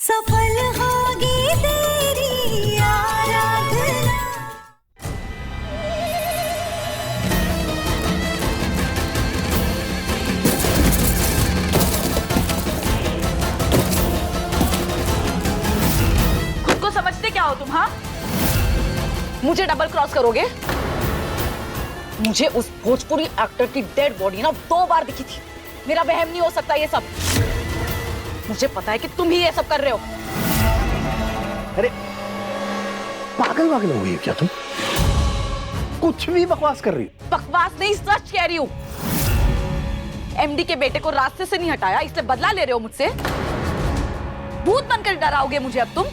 सफल होगी तेरी आराधना। खुद को समझते क्या हो तुम? हाँ, मुझे डबल क्रॉस करोगे? मुझे उस भोजपुरी एक्टर की डेड बॉडी ना 2 बार दिखी थी। मेरा वहम नहीं हो सकता ये सब। मुझे पता है कि तुम ही ये सब कर रहे हो। अरे पागल वागल हो गई क्या तुम? कुछ भी बकवास कर रही हो। बकवास नहीं, सच कह रही हूँ। एमडी के बेटे को रास्ते से नहीं हटाया, इसलिए बदला ले रहे हो मुझसे। भूत बनकर डराओगे मुझे अब तुम?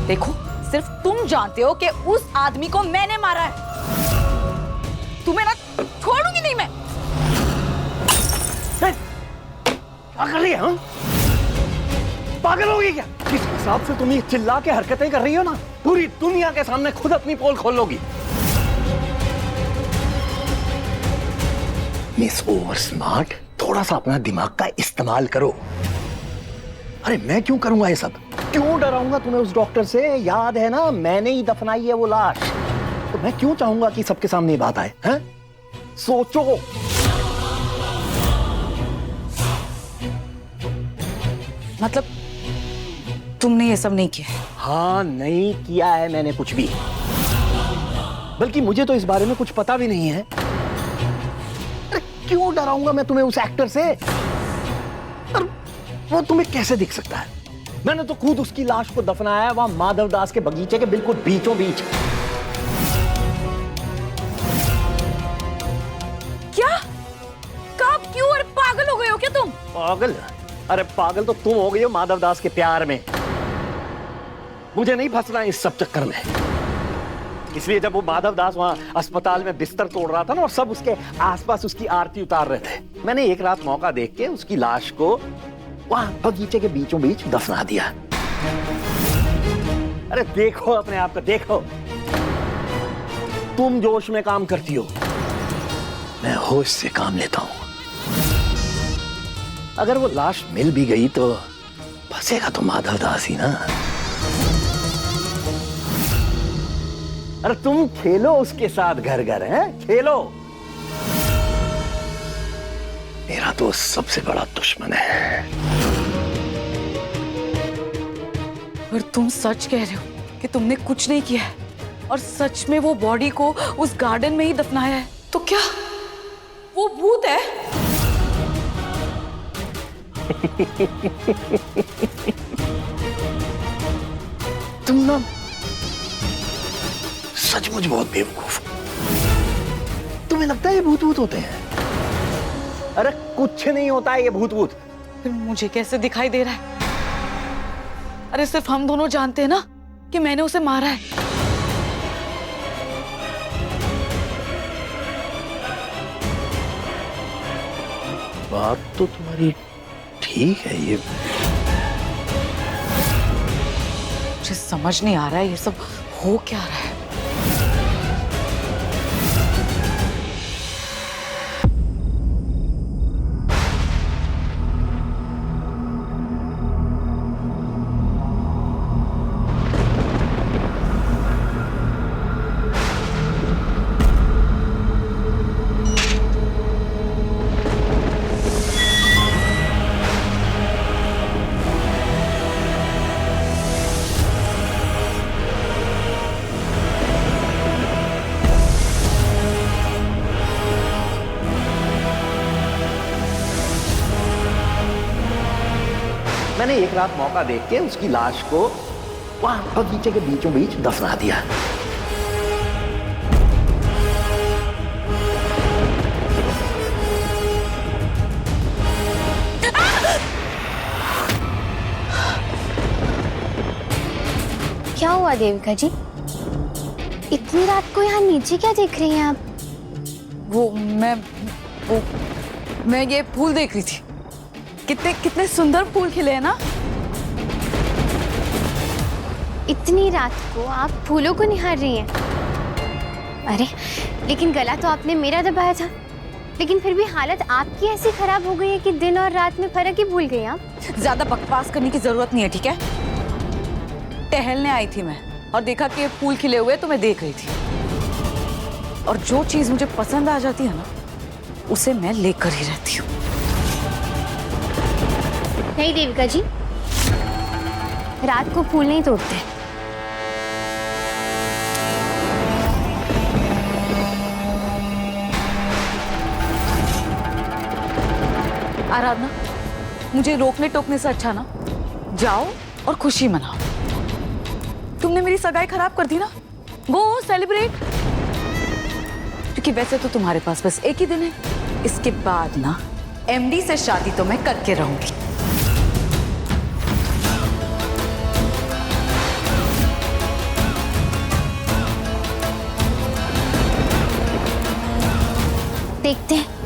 देखो, सिर्फ तुम जानते हो कि उस आदमी को मैंने मारा है। तुम्हें ना छोड़ूंगी नहीं मैं। क्या कर रही है? हाँ? पागल हो गई क्या? किस हिसाब से तुम ये चिल्ला के हरकतें कर रही हो ना, पूरी दुनिया के सामने खुद अपनी पोल खोल लोगी। मिस ओवर स्मार्ट, थोड़ा सा अपना दिमाग का इस्तेमाल करो। अरे मैं क्यों करूंगा ये सब? क्यों डराऊंगा तुम्हें उस डॉक्टर से? याद है ना, मैंने ही दफनाई है वो लाश। तो मैं क्यों चाहूंगा कि सबके सामने ये बात आए? हैं? सोचो। मतलब तुमने ये सब नहीं किया? हाँ, नहीं किया है मैंने कुछ भी। बल्कि मुझे तो इस बारे में कुछ पता भी नहीं है। अरे क्यों डराऊंगा मैं तुम्हें उस एक्टर से? और वो तुम्हें कैसे दिख सकता है? मैंने तो खुद उसकी लाश को दफनाया है वहां माधव दास के बगीचे के बिल्कुल बीचों बीच। क्या? कब? क्यों? और पागल हो गए हो क्या तुम? पागल? अरे पागल तो तुम हो गई हो माधव दास के प्यार में। मुझे नहीं फंसना इस सब चक्कर में। इसलिए जब वो माधव दास वहां अस्पताल में बिस्तर तोड़ रहा था ना, और सब उसके आसपास उसकी आरती उतार रहे थे, मैंने एक रात मौका देख के उसकी लाश को वहां बगीचे के बीचों बीच दफना दिया। अरे देखो अपने आप को, देखो। तुम जोश में काम करती हो, मैं होश से काम लेता हूं। अगर वो लाश मिल भी गई तो फंसेगा तो माधव दास ही ना। अरे तुम खेलो उसके साथ घर घर, हैं? खेलो। मेरा तो सबसे बड़ा दुश्मन है। और तुम सच कह रहे हो कि तुमने कुछ नहीं किया है और सच में वो बॉडी को उस गार्डन में ही दफनाया है? तो क्या वो भूत है? तुम ना सचमुच बहुत बेवकूफ हो। तुम्हें लगता है ये भूत भूत होते हैं? अरे कुछ नहीं होता है ये भूत भूत। फिर मुझे कैसे दिखाई दे रहा है? अरे सिर्फ हम दोनों जानते हैं ना कि मैंने उसे मारा है। बात तो तुम्हारी ठीक है। ये मुझे समझ नहीं आ रहा है ये सब हो क्या रहा है। मैंने एक रात मौका देख के उसकी लाश को वहां बगीचे के बीचों बीच दफना दिया। क्या हुआ देविका जी? इतनी रात को यहाँ नीचे क्या देख रही हैं आप? मैं ये फूल देख रही थी। कितने कितने सुंदर फूल खिले हैं ना। इतनी रात को आप फूलों को निहार रही हैं? अरे लेकिन गला तो आपने मेरा दबाया था। लेकिन फिर भी हालत आपकी ऐसी खराब हो गई है कि दिन और रात में फर्क ही भूल गई आप। ज्यादा बकवास करने की जरूरत नहीं है, ठीक है? टहलने आई थी मैं और देखा कि ये फूल खिले हुए तो मैं देख रही थी, और जो चीज मुझे पसंद आ जाती है ना उसे मैं लेकर ही रहती हूँ। नहीं देविका जी, रात को फूल नहीं तोड़ते। आराधना, मुझे रोकने टोकने से अच्छा ना जाओ और खुशी मनाओ। तुमने मेरी सगाई खराब कर दी ना, गो सेलिब्रेट। क्योंकि वैसे तो तुम्हारे पास बस एक ही दिन है, इसके बाद ना एमडी से शादी तो मैं करके रहूंगी। देखते हैं।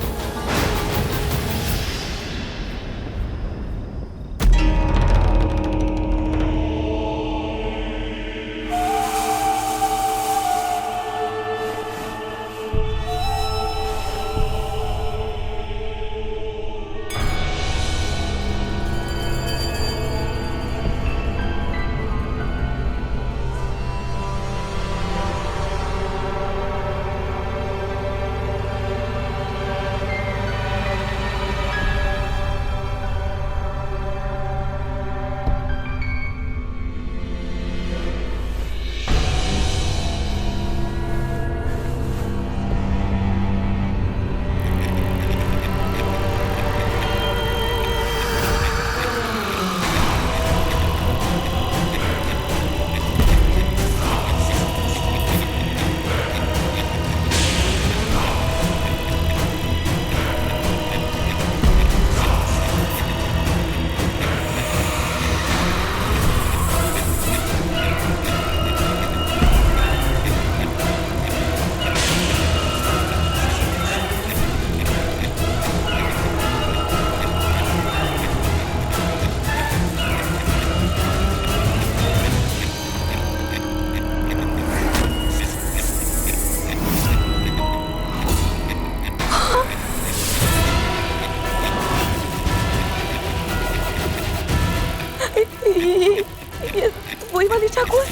ये वही वाली चाकू है।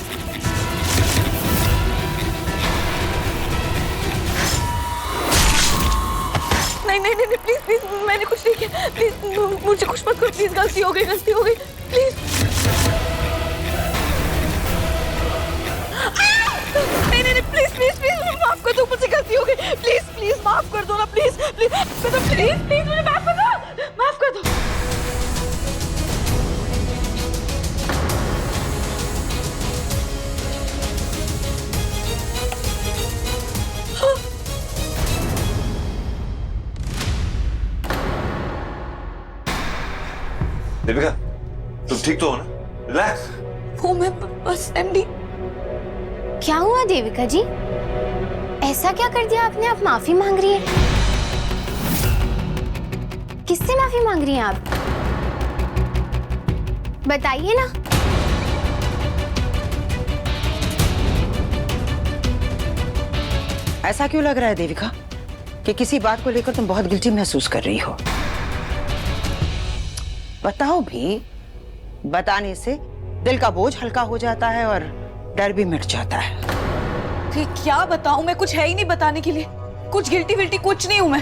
नहीं नहीं नहीं प्लीज प्लीज, मैंने कुछ नहीं किया, प्लीज मुझे कुछ मत करो प्लीज। गलती हो गई प्लीज। नहीं नहीं प्लीज प्लीज प्लीज माफ कर दो, मुझसे गलती हो गई। प्लीज माफ कर दो ना, प्लीज प्लीज मुझे माफ कर दो। देविका, तुम ठीक तो हो ना? रिलैक्स। वो मैं बस एमडी। क्या हुआ देविका जी? ऐसा क्या कर दिया आपने? आप माफी मांग रही हैं? किससे माफी मांग रही हैं आप? बताइए ना। ऐसा क्यों लग रहा है देविका कि किसी बात को लेकर तुम बहुत गिल्टी महसूस कर रही हो? बताओ भी। बताने से दिल का बोझ हल्का हो जाता है और डर भी मिट जाता है। फिर क्या बताऊं मैं? कुछ है ही नहीं बताने के लिए। कुछ गिल्टी विल्टी कुछ नहीं हूं मैं।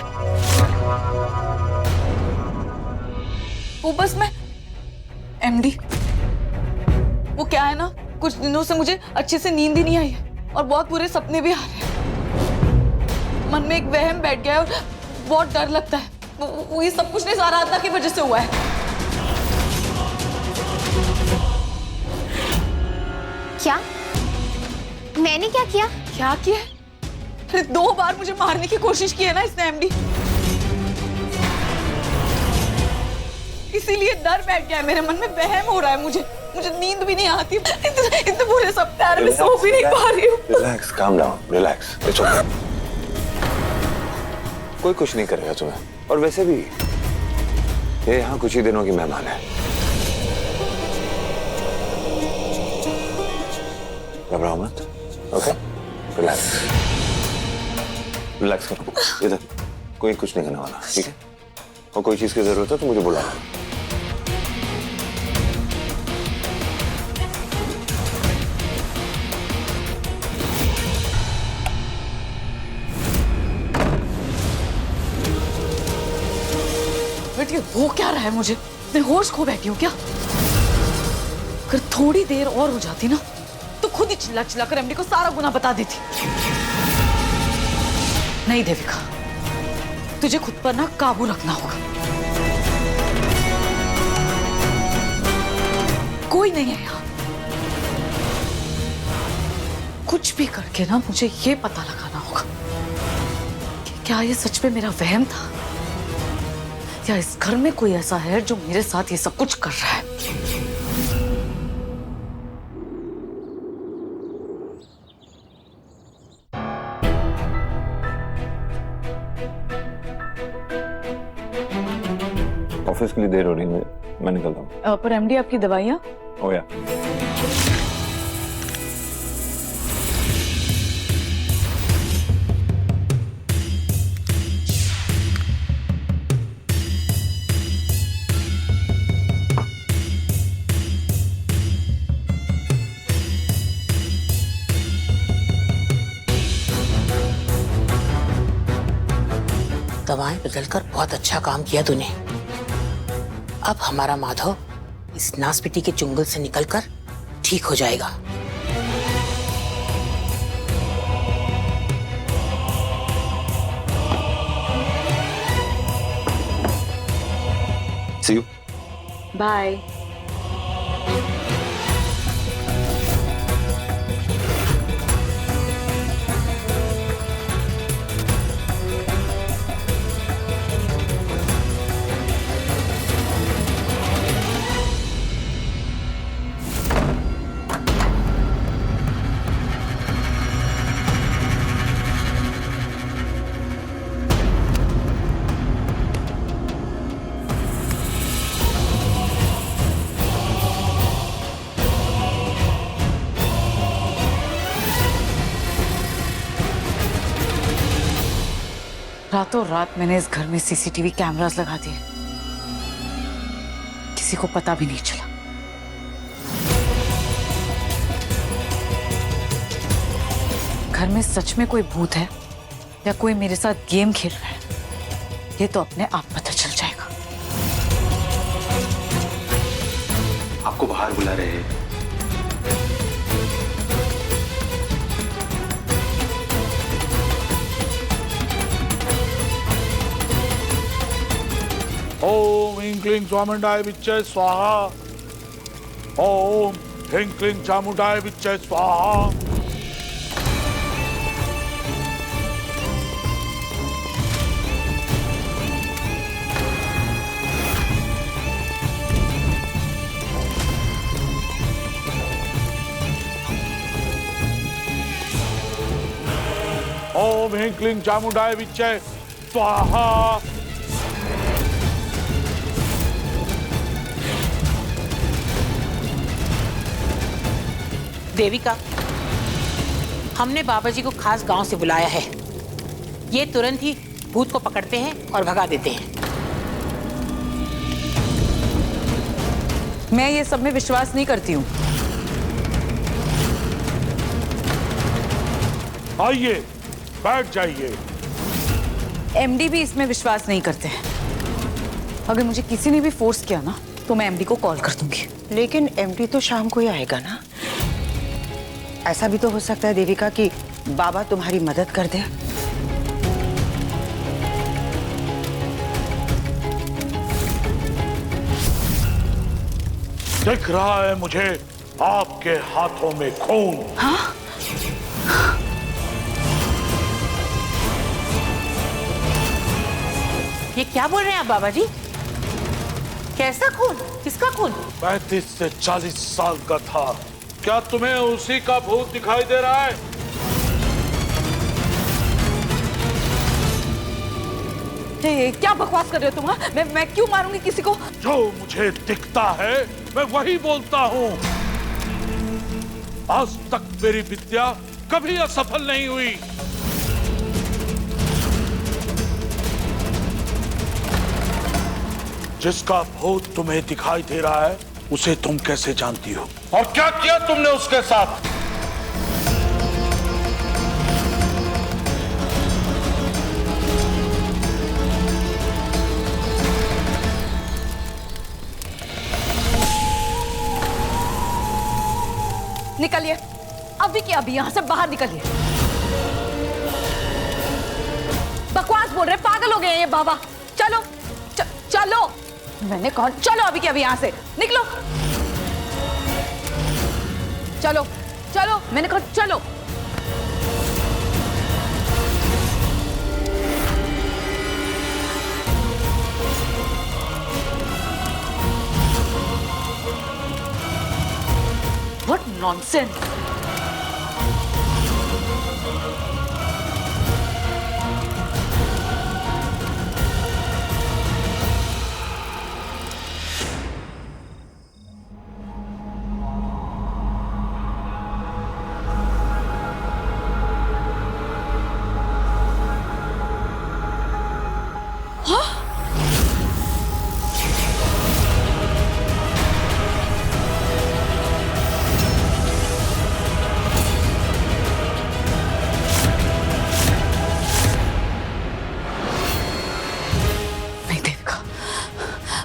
वो बस मैं एमडी, वो क्या है ना, कुछ दिनों से मुझे अच्छे से नींद ही नहीं आई है और बहुत बुरे सपने भी आ रहे हैं। मन में एक वहम बैठ गया है और बहुत डर लगता है। वो ये सब कुछ नहीं आराधना की वजह से हुआ है। क्या? मैंने क्या किया? क्या किया? अरे 2 बार मुझे मारने की कोशिश की है ना इसने एमडी। इसीलिए डर बैठ गया है मेरे मन में, वहम हो रहा है मुझे नींद भी नहीं आती। इतने बुरे सपने आ रहे, मैं सो भी नहीं पा रही हूँ। Relax, calm down, relax. It's okay. कोई कुछ नहीं करेगा तुम्हें। और वैसे भी ये यहाँ कुछ ही दिनों की मेहमान है। घबराओ मत। ओके, रिलैक्स करो। इधर कोई कुछ नहीं करने वाला, ठीक है? और कोई चीज की जरूरत है तो मुझे बुला। बेटी वो क्या रहा है मुझे? मैं होश खो बैठी हूँ क्या? अगर थोड़ी देर और हो जाती ना तो खुद ही चिल्ला चिल्ला कर एमडी को सारा गुना बता देती। नहीं देविका, तुझे खुद पर ना काबू रखना होगा। कोई नहीं है यहाँ। कुछ भी करके ना मुझे ये पता लगाना होगा कि क्या ये सच में मेरा वहम था या इस घर में कोई ऐसा है जो मेरे साथ ये सब कुछ कर रहा है। ऑफिस के लिए देर हो रही है, मैं निकलता हूँ। पर एमडी आपकी दवाइयाँ? ओ या दवाएं बदलकर बहुत अच्छा काम किया तूने। अब हमारा माधव इस नासपिटी के चुंगल से निकलकर ठीक हो जाएगा। सी यू। बाय। रातों रात मैंने इस घर में सीसीटीवी कैमरास लगा दिए, किसी को पता भी नहीं चला। घर में सच में कोई भूत है या कोई मेरे साथ गेम खेल रहा है, ये तो अपने आप पता चल जाएगा। आपको बाहर बुला रहे हैं। ओम ह्रीं क्लीं चामुंडाय विच्चे स्वाहा। ओम ह्रीं क्लीं चामुंडाय विच्चे स्वाहा। ओम ह्रीं क्लीं चामुंडाय विच्चे स्वाहा। देविका, हमने बाबा जी को खास गांव से बुलाया है। ये तुरंत ही भूत को पकड़ते हैं और भगा देते हैं। मैं ये सब में विश्वास नहीं करती हूँ। आइए, बैठ जाइए। एमडी भी इसमें विश्वास नहीं करते हैं। अगर मुझे किसी ने भी फोर्स किया ना तो मैं एमडी को कॉल कर दूंगी। लेकिन एमडी तो शाम को ही आएगा ना। ऐसा भी तो हो सकता है देविका कि बाबा तुम्हारी मदद कर दे। दिख रहा है मुझे आपके हाथों में खून। हाँ? ये क्या बोल रहे हैं आप बाबा जी? कैसा खून? किसका खून? 35 से 40 साल का था। क्या तुम्हें उसी का भूत दिखाई दे रहा है? ये क्या बकवास कर रहे हो तुम? हाँ? मैं क्यों मारूंगी किसी को? जो मुझे दिखता है मैं वही बोलता हूँ। आज तक मेरी विद्या कभी असफल नहीं हुई। जिसका भूत तुम्हें दिखाई दे रहा है उसे तुम कैसे जानती हो और क्या किया तुमने उसके साथ? निकलिए अभी के अभी यहां से बाहर निकलिए। बकवास बोल रहे, पागल हो गए हैं ये बाबा। चलो चलो, मैंने कहा चलो अभी के अभी यहां से निकलो। चलो चलो, मैंने कहा चलो। What nonsense!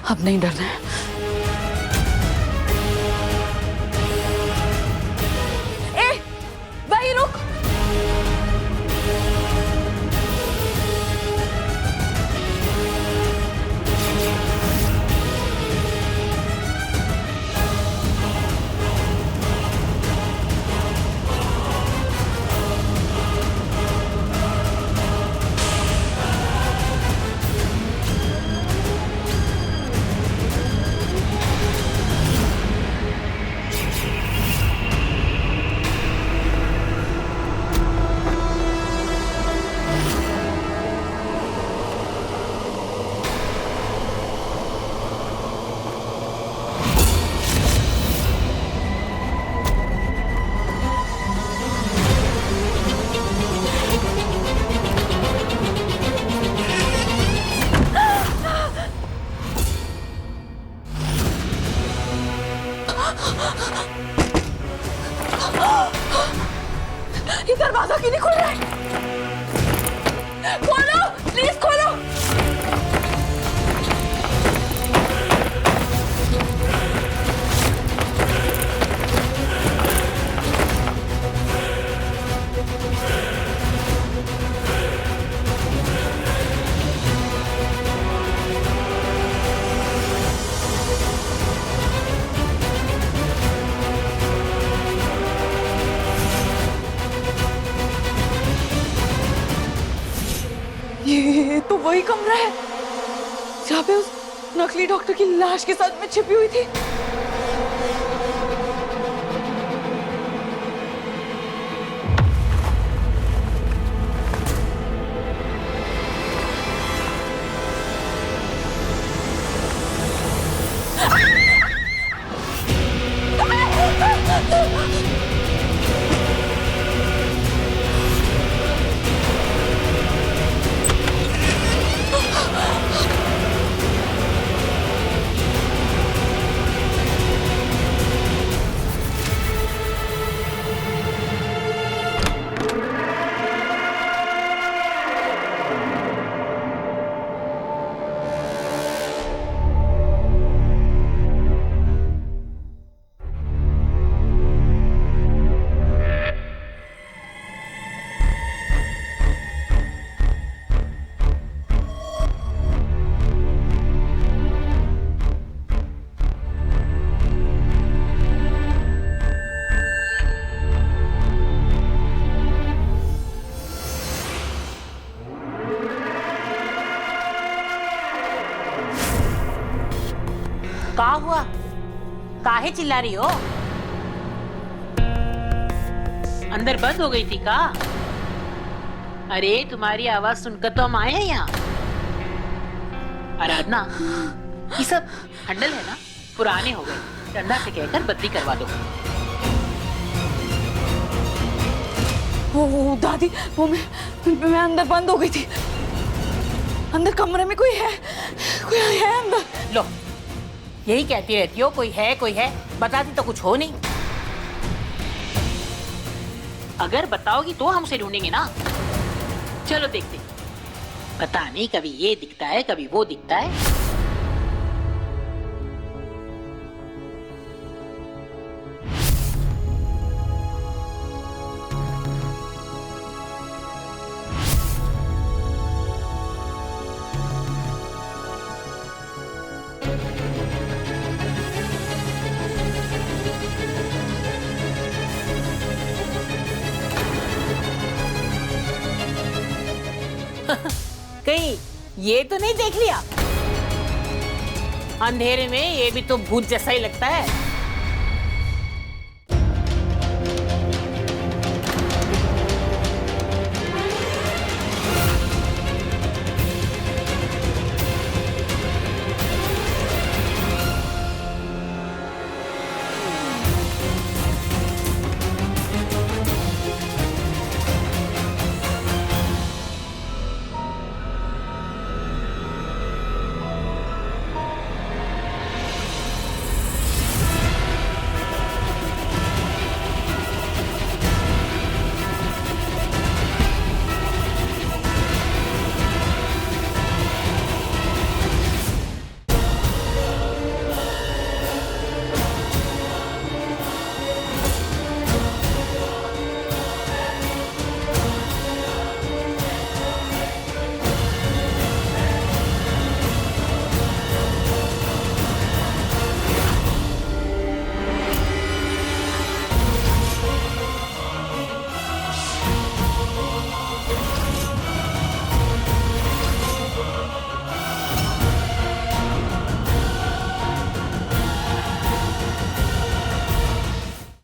अब नहीं डरना है। ए, वहीं रुक। ये दरवाजा क्यों नहीं खुल रहा है? खोलो, प्लीज खोलो। ये तो वही कमरा है जहाँ पे उस नकली डॉक्टर की लाश के साथ में छिपी हुई थी। का हुआ? काहे चिल्ला रही हो? अंदर बंद हो गई थी का? अरे तुम्हारी आवाज सुनकर तो हम आए हैं यहाँ। आराधना, ये सब हंडल है ना, पुराने हो गए, टंडा से कहकर बदली करवा दो। वो दादी, वो मैं अंदर बंद हो गई थी। अंदर कमरे में कोई है अंदर। लो, यही कहती रहती हो कोई है, बताती तो कुछ हो नहीं। अगर बताओगी तो हम उसे ढूंढेंगे ना। चलो देखते, पता नहीं कभी ये दिखता है कभी वो दिखता है। कहीं ये तो नहीं देख लिया? अंधेरे में ये भी तो भूत जैसा ही लगता है।